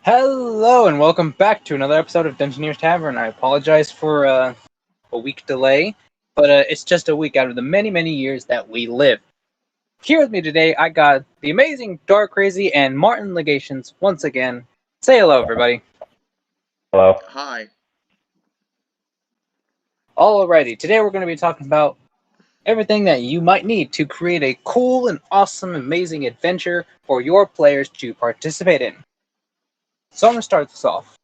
Hello and welcome back to another episode of Dungeoneers Tavern. I apologize for a week delay, but it's just a week out of the many years that we live. Here with me today, I got the amazing Dark Crazy and Martin Legations once again. Say hello, everybody. Hello. Hi. Alrighty, today we're going to be talking about everything that you might need to create a cool and awesome, amazing adventure for your players to participate in. So I'm going to start this off.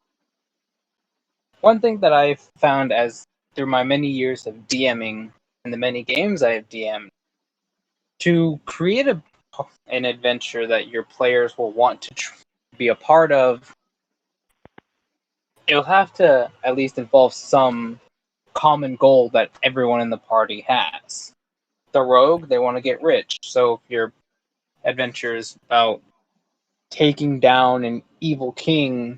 One thing that I've found as through my many years of DMing and the many games I have DM'd, to create an adventure that your players will want to be a part of, it'll have to at least involve some common goal that everyone in the party has. The rogue, they want to get rich, so if your adventure is about taking down an evil king,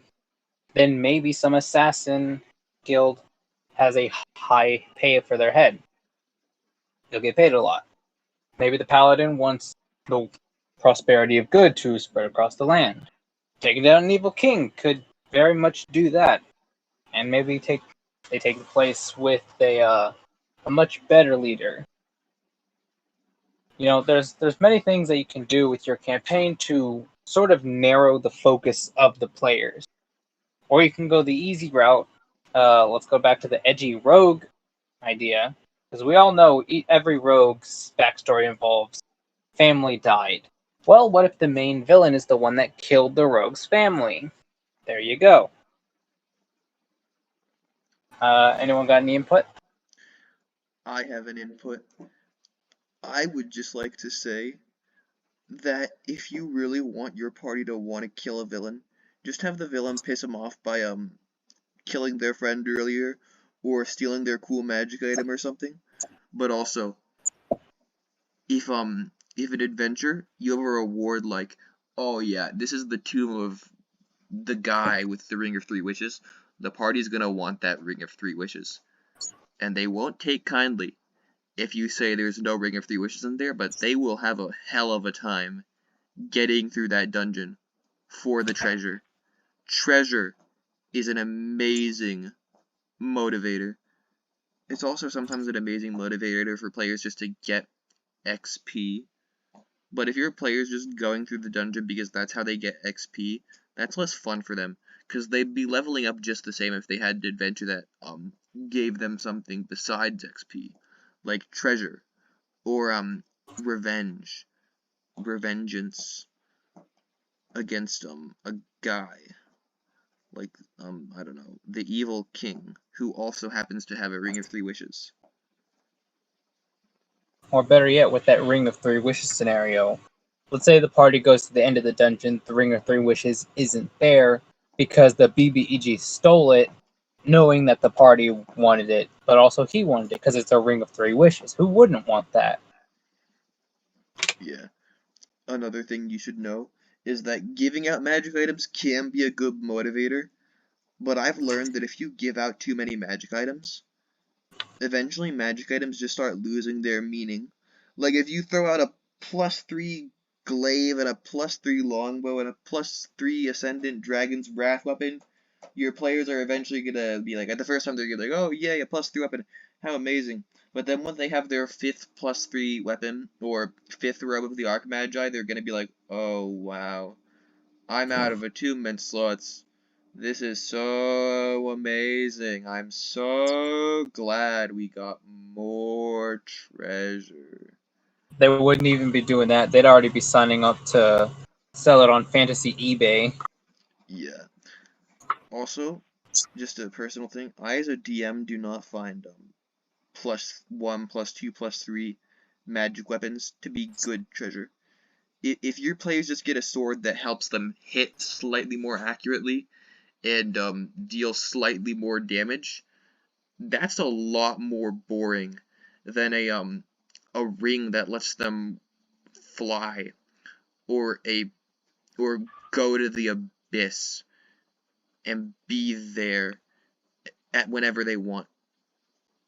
then maybe some assassin guild has a high pay for their head. They'll get paid a lot. Maybe the paladin wants the prosperity of good to spread across the land. Taking down an evil king could very much do that, and maybe take the place with a much better leader. You know, there's many things that you can do with your campaign to sort of narrow the focus of the players, or you can go the easy route. Let's go back to the edgy rogue idea, because we all know every rogue's backstory involves family died. Well, what if the main villain is the one that killed the rogue's family? There you go. Anyone got any input? I have an input. I would just like to say that if you really want your party to want to kill a villain, just have the villain piss him off by killing their friend earlier or stealing their cool magic item or something. But also, if an adventure, you have a reward like, oh yeah, this is the tomb of the guy with the Ring of Three Wishes, the party's gonna want that Ring of Three Wishes. And they won't take kindly if you say there's no Ring of Three Wishes in there, but they will have a hell of a time getting through that dungeon for the treasure. Treasure is an amazing motivator. It's also sometimes an amazing motivator for players just to get XP. But if your player's just going through the dungeon because that's how they get XP, that's less fun for them. Because they'd be leveling up just the same if they had an adventure that gave them something besides XP. Like treasure. Or revenge. Revengeance against a guy. Like I don't know, the evil king, who also happens to have a Ring of Three Wishes. Or better yet, with that Ring of Three Wishes scenario, let's say the party goes to the end of the dungeon, the Ring of Three Wishes isn't there because the BBEG stole it, knowing that the party wanted it, but also he wanted it because it's a Ring of Three Wishes. Who wouldn't want that? Yeah. Another thing you should know is that giving out magic items can be a good motivator, but I've learned that if you give out too many magic items, eventually magic items just start losing their meaning. Like if you throw out a +3 glaive and a +3 longbow and a +3 ascendant dragon's wrath weapon, your players are eventually gonna be like, at the first time they're gonna be like, oh yay, a +3 weapon, how amazing. But then when they have their 5th +3 weapon, or 5th robe of the Archmagi, they're gonna be like, oh wow, I'm out of attunement slots. This is so amazing. I'm so glad we got more treasure. They wouldn't even be doing that. They'd already be signing up to sell it on fantasy eBay. Yeah. Also, just a personal thing, I as a DM do not find +1, +2, +3 magic weapons to be good treasure. If your players just get a sword that helps them hit slightly more accurately and deal slightly more damage, that's a lot more boring than a ring that lets them fly or go to the abyss and be there at whenever they want.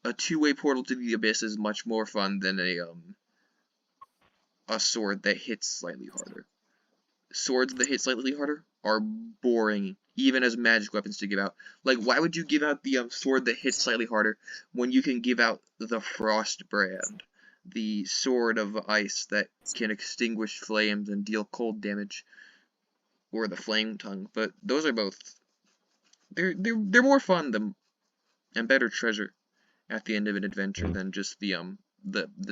A two-way portal to the abyss is much more fun than a sword that hits slightly harder. Swords that hit slightly harder are boring even as magic weapons to give out. Like, why would you give out the sword that hits slightly harder when you can give out the Frost brand, the sword of ice that can extinguish flames and deal cold damage, or the flame tongue? But those are both they're more fun than and better treasure at the end of an adventure than just the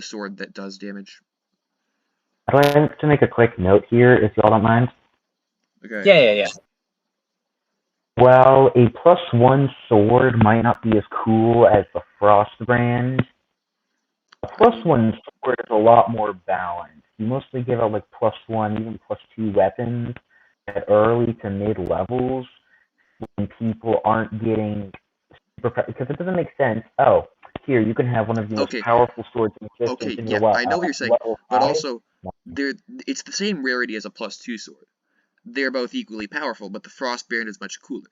sword that does damage. I'd like to make a quick note here, if y'all don't mind. Okay. Yeah. While a +1 sword might not be as cool as the Frost brand, a +1 sword is a lot more balanced. You mostly give out like +1, even +2 weapons at early to mid levels when people aren't getting super, because it doesn't make sense. Oh, here you can have one of the most Okay. powerful swords in existence, Okay, and yeah, you're I know what you're saying, level but 5. also it's the same rarity as a +2 sword. They're both equally powerful, but the Frost brand is much cooler.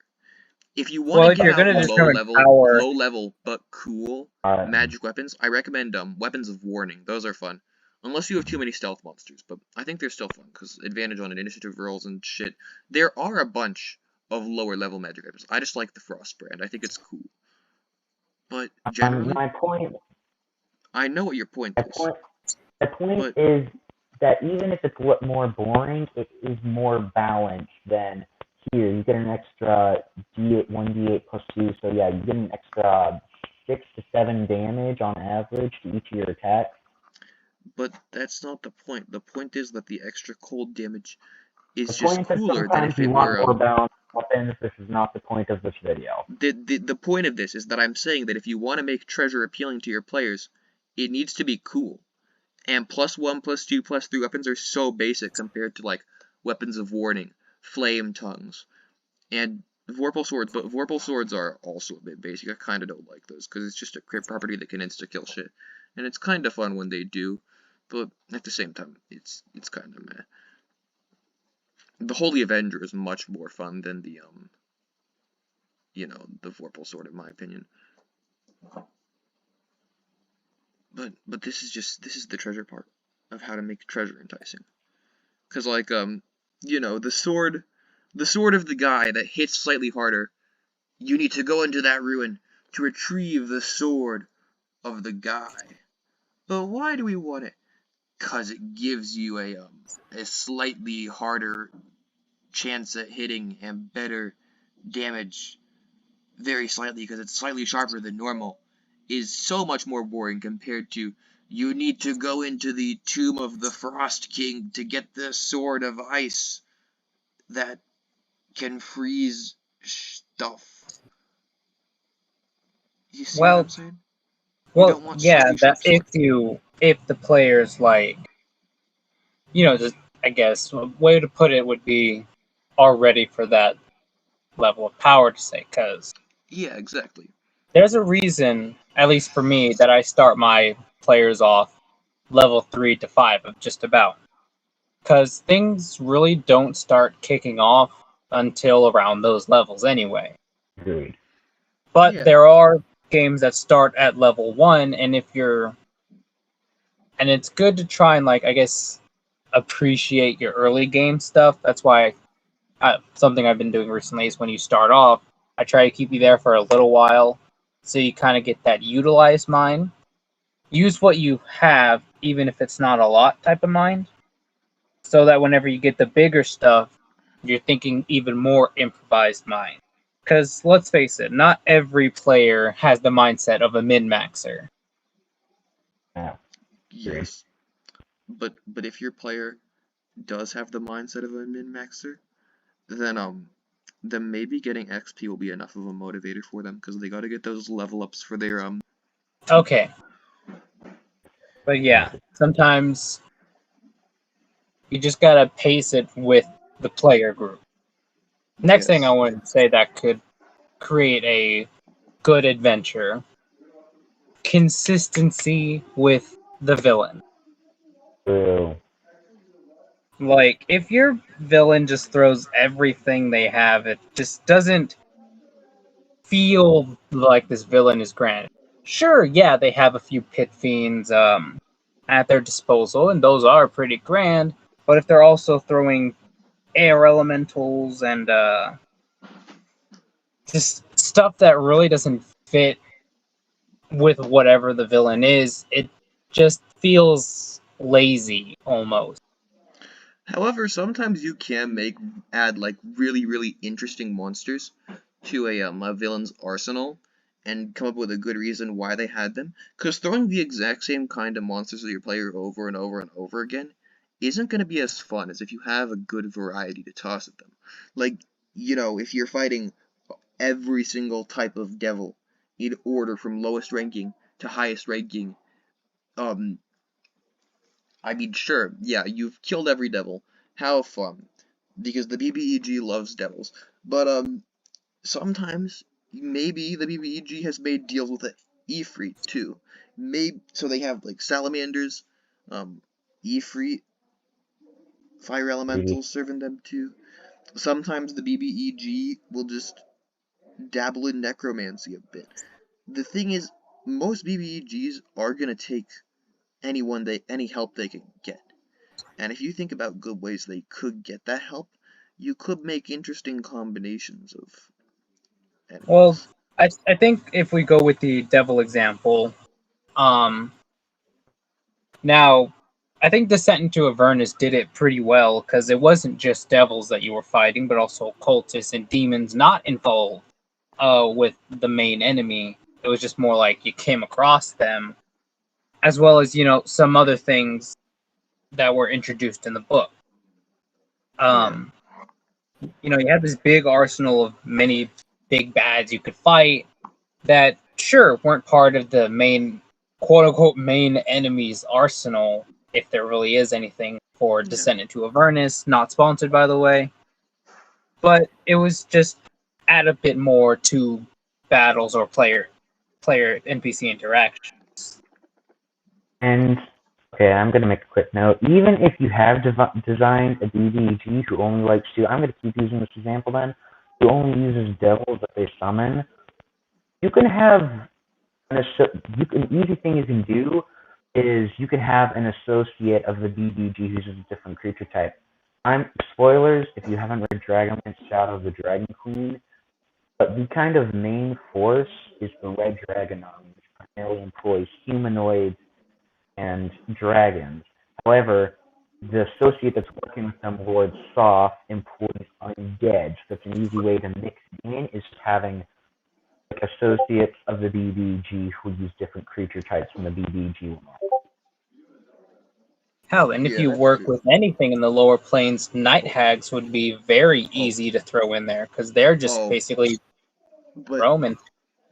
If you want Well, to if give you're out going to determine power, low level but cool magic weapons, I recommend Weapons of Warning. Those are fun, unless you have too many stealth monsters. But I think they're still fun because advantage on initiative rolls and shit. There are a bunch of lower level magic weapons. I just like the Frost brand. I think it's cool. But generally, my point I know what your point is. The point But is that even if it's more boring, it is more balanced than here. You get an extra D8, 1d8 +2, so yeah, you get an extra 6 to 7 damage on average to each of your attacks. But that's not the point. The point is that the extra cold damage is The just point is cooler than sometimes if it you want were more balanced weapons. This is not the point of this video. the point of this is that I'm saying that if you want to make treasure appealing to your players, it needs to be cool. And +1, +2, +3 weapons are so basic compared to like Weapons of Warning, Flame Tongues, and Vorpal Swords. But Vorpal Swords are also a bit basic. I kind of don't like those because it's just a crit property that can insta-kill shit, and it's kind of fun when they do, but at the same time, it's kind of meh. The Holy Avenger is much more fun than the the Vorpal Sword in my opinion. But this is the treasure part of how to make treasure enticing. Cause like the sword of the guy that hits slightly harder, you need to go into that ruin to retrieve the sword of the guy. But why do we want it? Cause it gives you a slightly harder chance at hitting and better damage, very slightly because it's slightly sharper than normal, is so much more boring compared to you need to go into the tomb of the Frost King to get the sword of ice that can freeze stuff. You see what I'm saying? You don't want yeah, slightly that sharp sword. if the players like, just I guess a way to put it would be are ready for that level of power to say, because Yeah, exactly. there's a reason, at least for me, that I start my players off level 3 to 5 of just about. Because things really don't start kicking off until around those levels anyway. Agreed. But Yeah. there are games that start at level 1, and and it's good to try and, like, I guess, appreciate your early game stuff. That's why something I've been doing recently is when you start off, I try to keep you there for a little while so you kind of get that utilized mind. Use what you have, even if it's not a lot type of mind, so that whenever you get the bigger stuff, you're thinking even more improvised mind. Because let's face it, not every player has the mindset of a min-maxer. Yeah. Yes. But if your player does have the mindset of a min-maxer, then maybe getting XP will be enough of a motivator for them because they got to get those level ups for their Okay. But yeah, sometimes you just gotta pace it with the player group. Next thing I Yes. want to say that could create a good adventure: consistency with the villain. True. Like, if your villain just throws everything they have, it just doesn't feel like this villain is grand. Sure, yeah, they have a few pit fiends at their disposal, and those are pretty grand, but if they're also throwing air elementals and just stuff that really doesn't fit with whatever the villain is. It just feels lazy almost. However, sometimes you can add like really interesting monsters to a villain's arsenal and come up with a good reason why they had them. Because throwing the exact same kind of monsters at your player over and over and over again isn't going to be as fun as if you have a good variety to toss at them. Like, if you're fighting every single type of devil in order from lowest ranking to highest ranking, I mean, sure, yeah, you've killed every devil. How fun. Because the BBEG loves devils. But, sometimes, maybe the BBEG has made deals with the Ifrit, too. So they have, like, salamanders, Ifrit, fire elementals serving them, too. Sometimes the BBEG will just dabble in necromancy a bit. The thing is, most BBEGs are gonna take any help they can get. And if you think about good ways they could get that help, you could make interesting combinations of Well, enemies. I think if we go with the devil example, um, now I think Descent into Avernus did it pretty well because it wasn't just devils that you were fighting, but also cultists and demons not involved with the main enemy. It was just more like you came across them, as well as some other things that were introduced in the book. Yeah. Um, you had this big arsenal of many big bads you could fight that sure weren't part of the main quote unquote main enemy's arsenal, if there really is anything for Yeah. Descent into Avernus, not sponsored by the way. But it was just add a bit more to battles or player NPC interactions. And okay, I'm going to make a quick note. Even if you have designed a BBG who only likes to, I'm going to keep using this example then, who only uses devils that they summon, you can have an easy thing you can do is you can have an associate of the BBG who uses a different creature type. Spoilers if you haven't read Dragonlance Shadow of the Dragon Queen, but the kind of main force is the Red Dragon Army, which primarily employs humanoids and dragons. However, the associate that's working with them, Lord Soft, employs undead. So that's an easy way to mix it in is just having like associates of the BBG who use different creature types from the BBG one. Hell, and if Yeah, you that's work true. with anything in the lower planes, night hags would be very easy to throw in there because they're just Oh, basically but Roman.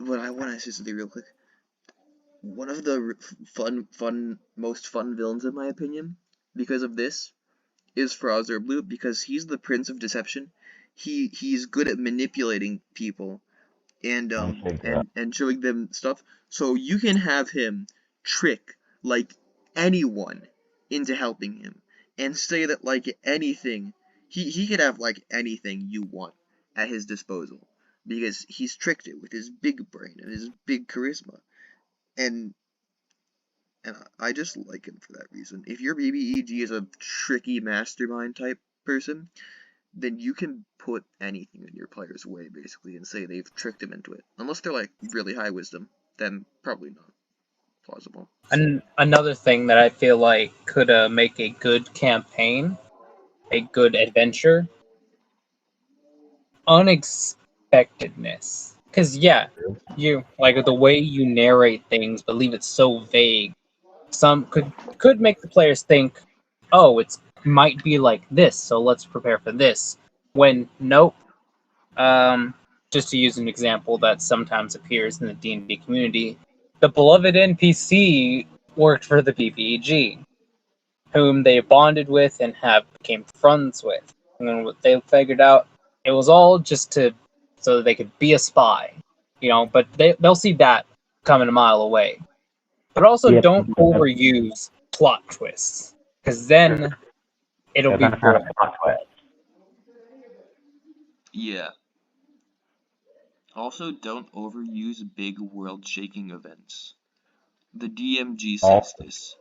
I want to say something real quick. One of the most fun villains, in my opinion, because of this, is Blue because he's the Prince of Deception. He's good at manipulating people and showing them stuff. So you can have him trick like anyone into helping him and say that like anything he could have like anything you want at his disposal because he's tricked it with his big brain and his big charisma and I just like him for that reason. If your BBEG is a tricky mastermind type person, then you can put anything in your player's way, basically, and say they've tricked him into it. Unless they're, like, really high wisdom, then probably not plausible. And another thing that I feel like could make a good campaign, a good adventure, unexpectedness. Because yeah, you like the way you narrate things, but leave it so vague. Some could make the players think, oh, it's might be like this, so let's prepare for this. When nope. Um, just to use an example that sometimes appears in the D&D community, the beloved NPC worked for the BBEG, whom they bonded with and have became friends with. And then what they figured out, it was all just so that they could be a spy, But they'll see that coming a mile away. But also, Yep. don't overuse plot twists, because then it'll Yeah, be that's not boring. a plot twist. Yeah. Also, don't overuse big world-shaking events. The DMG says this.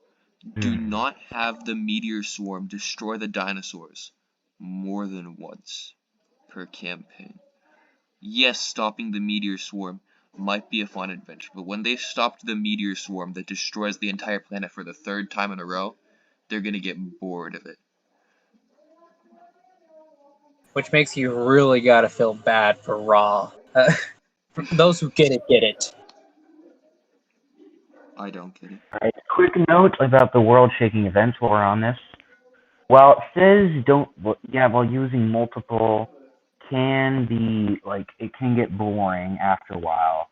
Do not have the meteor swarm destroy the dinosaurs more than once per campaign. yes, stopping the meteor swarm might be a fun adventure, but when they stopped the meteor swarm that destroys the entire planet for the third time in a row, they're gonna get bored of it. Which makes you really gotta feel bad for Raw. Those who get it, get it. I don't get it. Alright, quick note about the world-shaking events while we're on this. While it says while using multiple can be, like, it can get boring after a while.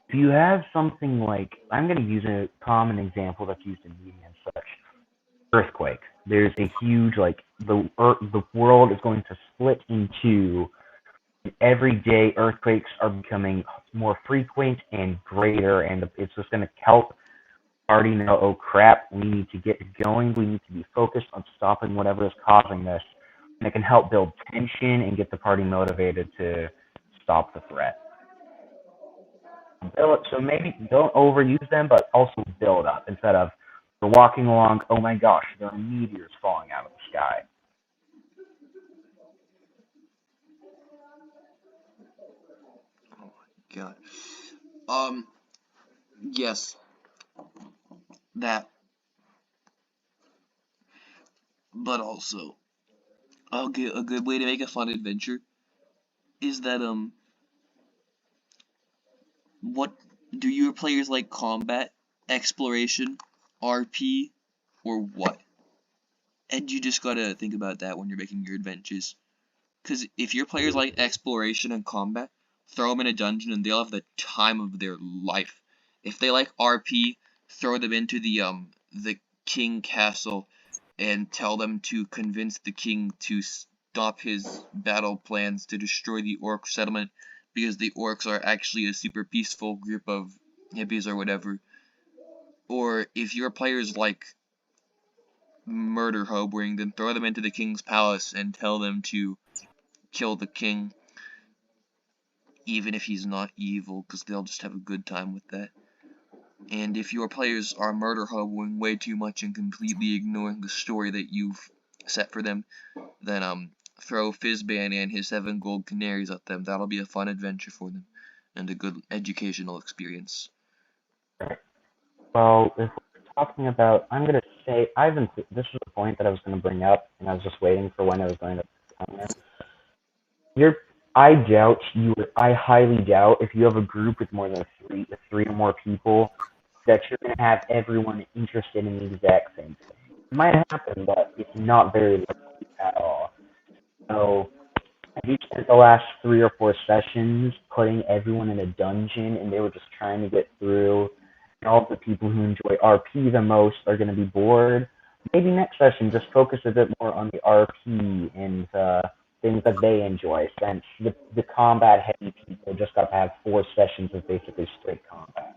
If you have something like, I'm going to use a common example that's used in media and such, earthquake. There's a huge, like, the world is going to split in two. Every day, earthquakes are becoming more frequent and greater, and it's just going to help already know, oh crap, we need to get going, we need to be focused on stopping whatever is causing this. And it can help build tension and get the party motivated to stop the threat. So maybe don't overuse them, but also build up instead of we're walking along, oh my gosh, there are meteors falling out of the sky. Oh my god. Yes. That. But also, a good way to make a fun adventure is that, what do your players like? Combat, exploration, RP, or what? And you just gotta think about that when you're making your adventures. Because if your players like exploration and combat, throw them in a dungeon and they'll have the time of their life. If they like RP, throw them into the king castle and tell them to convince the king to stop his battle plans to destroy the orc settlement, because the orcs are actually a super peaceful group of hippies or whatever. Or if your players like murder hoboing, then throw them into the king's palace and tell them to kill the king, even if he's not evil, because they'll just have a good time with that. And if your players are murder hoboing way too much and completely ignoring the story that you've set for them, then throw Fizzban and his 7 gold canaries at them. That'll be a fun adventure for them, and a good educational experience. Well, if we're talking about, I'm going to say, this was a point that I was going to bring up, and I was just waiting for when I was going to come in. I highly doubt if you have a group with more than three or more people that you're going to have everyone interested in the exact same thing. It might happen, but it's not very likely at all. So, have you spent the last 3 or 4 sessions putting everyone in a dungeon and they were just trying to get through, and all of the people who enjoy RP the most are going to be bored? Maybe next session just focus a bit more on the RP and things that they enjoy, since the combat heavy people just got to have 4 sessions of basically straight combat.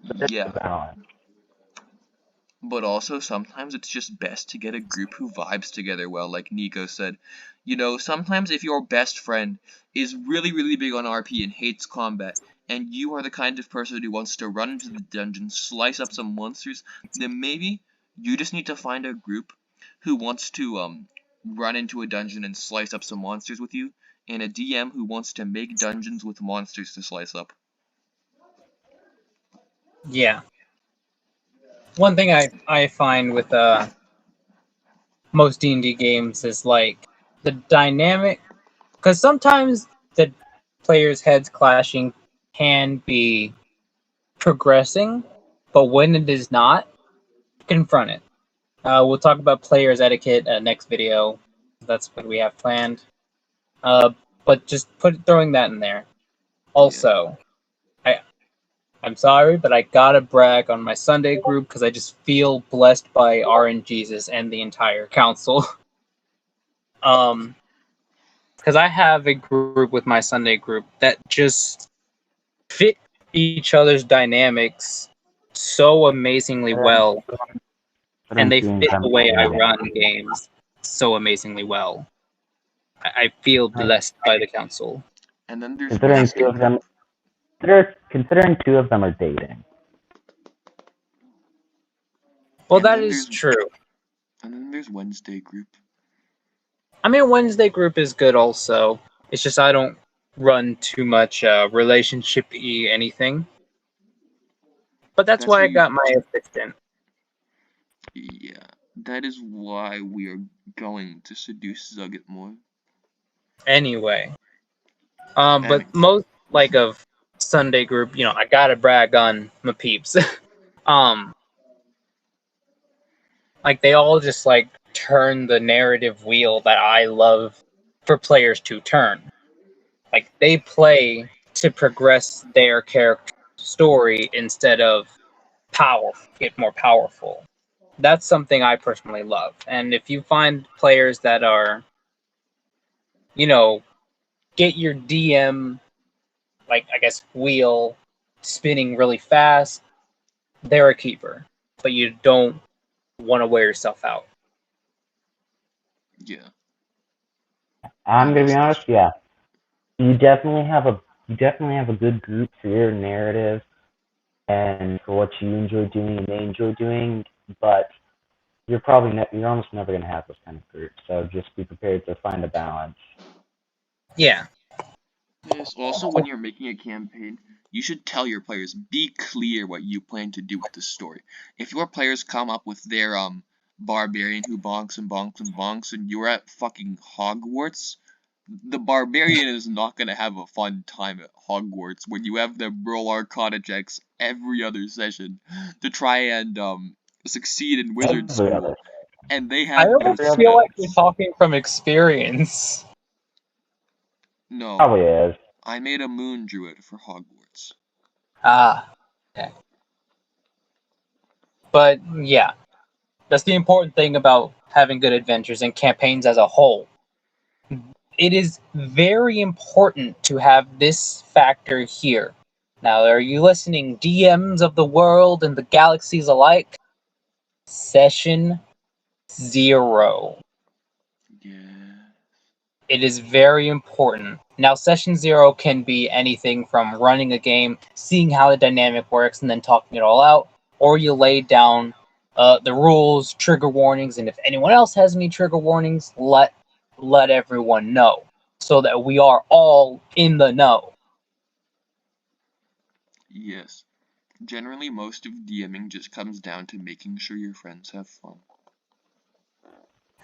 But Yeah. balance. But also, sometimes it's just best to get a group who vibes together well, like Nico said. You know, sometimes if your best friend is really, really big on RP and hates combat, and you are the kind of person who wants to run into the dungeon, slice up some monsters, then maybe you just need to find a group who wants to run into a dungeon and slice up some monsters with you, and a DM who wants to make dungeons with monsters to slice up. Yeah. One thing I find with most D&D games is like the dynamic, because sometimes the players' heads clashing can be progressing, but when it is not, confront it. We'll talk about players etiquette next video. That's what we have planned. But just throwing that in there. Also, I'm sorry, but I gotta brag on my Sunday group because I just feel blessed by RNGesus and the entire council. Because I have a group with my Sunday group that just fit each other's dynamics so amazingly well, and they fit the way I run games so amazingly well. I feel blessed by the council. And then there's Considering Wednesday 2 of them, considering 2 of them are dating. Well, And that then is true. And then there's Wednesday group. I mean, Wednesday group is good also. It's just I don't run too much relationship-y anything. But that's That's why what I you. got my assistant. Yeah, that is why we are going to seduce Zugget more. Anyway. And But most like of Sunday group, I gotta brag on my peeps. um, like they all just like turn the narrative wheel that I love for players to turn. Like they play to progress their character story instead of get more powerful. That's something I personally love. And if you find players that are, you know, get your DM, like I guess wheel spinning really fast, they're a keeper, but you don't want to wear yourself out. yeah, I'm gonna be yes, that's honest, true. yeah. You definitely have a good group for your narrative and for what you enjoy doing and they enjoy doing, but you're almost never gonna have this kind of group. So just be prepared to find a balance. Yeah. Yes, also when you're making a campaign, you should tell your players, be clear what you plan to do with the story. If your players come up with their barbarian who bonks and bonks and bonks and you're at fucking Hogwarts, the barbarian is not gonna have a fun time at Hogwarts when you have them roll Arcana checks every other session to try and succeed in wizard Every other school, and they I have no almost every other feel like you're chance. talking from experience. No, probably is. I made a moon druid for Hogwarts. Ah, okay. But yeah, that's the important thing about having good adventures and campaigns as a whole. It is very important to have this factor here. Now, are you listening, DMs of the world and the galaxies alike? Session 0. Yeah. It is very important. Now, session 0 can be anything from running a game, seeing how the dynamic works, and then talking it all out, or you lay down the rules, trigger warnings, and if anyone else has any trigger warnings, let everyone know so that we are all in the know. Yes. Generally, most of DMing just comes down to making sure your friends have fun.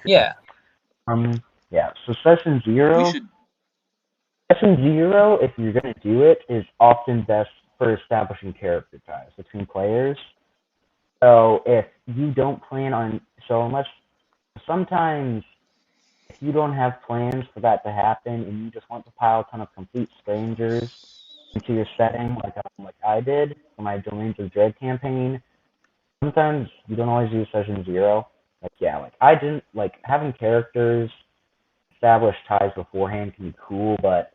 Yeah, Yeah. So session We zero, should. session zero, if you're gonna do it, is often best for establishing character ties between players. So if you don't plan on, so unless sometimes if you don't have plans for that to happen and you just want to pile a ton of complete strangers into your setting, like I did for my Domains of Dread campaign, sometimes you don't always use session zero. Like yeah, like I didn't like having characters establish ties beforehand can be cool, but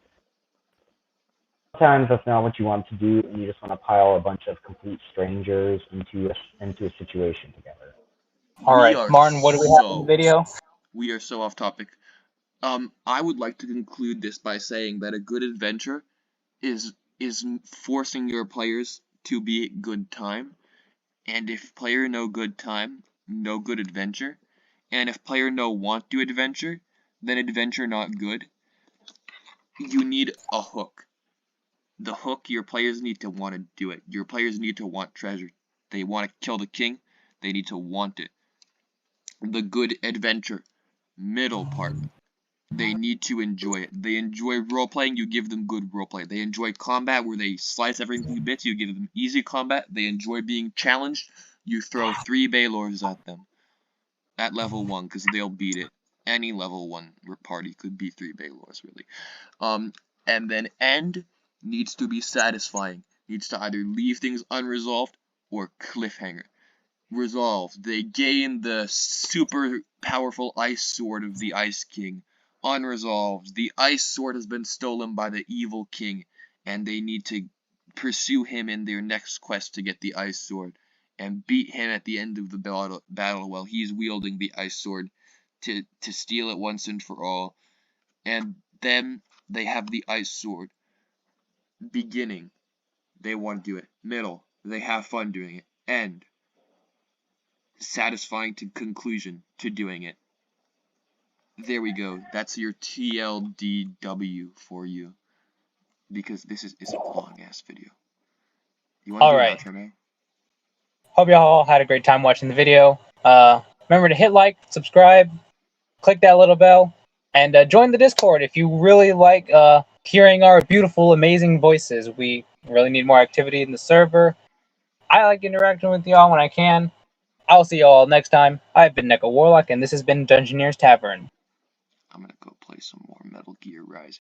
sometimes that's not what you want to do, and you just want to pile a bunch of complete strangers into a situation together. all We right. are Martin, what do we have in the so. video? We are so off topic. I would like to conclude this by saying that a good adventure is forcing your players to be at good time, and if player no good time, no good adventure, and if player no want to adventure, then adventure not good. You need a hook. The hook, your players need to want to do it. Your players need to want treasure. They want to kill the king. They need to want it. The good adventure, middle part. They need to enjoy it. They enjoy role playing, you give them good role play. They enjoy combat where they slice everything to bits, you give them easy combat. They enjoy being challenged, you throw 3 Baylors at them at level 1 because they'll beat it. Any level 1 party could beat 3 Baylors, really. Um, and then end needs to be satisfying. Needs to either leave things unresolved or cliffhanger. Resolved. They gain the super powerful ice sword of the Ice King. Unresolved. The ice sword has been stolen by the evil king, and they need to pursue him in their next quest to get the ice sword and beat him at the end of the battle while he's wielding the ice sword to steal it once and for all. And then they have the ice sword. Beginning, they want to do it. Middle, they have fun doing it. End, satisfying to conclusion to doing it. There we go. That's your TLDW for you. Because this is a long-ass video. You want to do an outro now? Hope y'all had a great time watching the video. Remember to hit like, subscribe, click that little bell, and join the Discord if you really like hearing our beautiful, amazing voices. We really need more activity in the server. I like interacting with y'all when I can. I'll see y'all next time. I've been Neko Warlock, and this has been Dungeoneer's Tavern. I'm gonna go play some more Metal Gear Rising.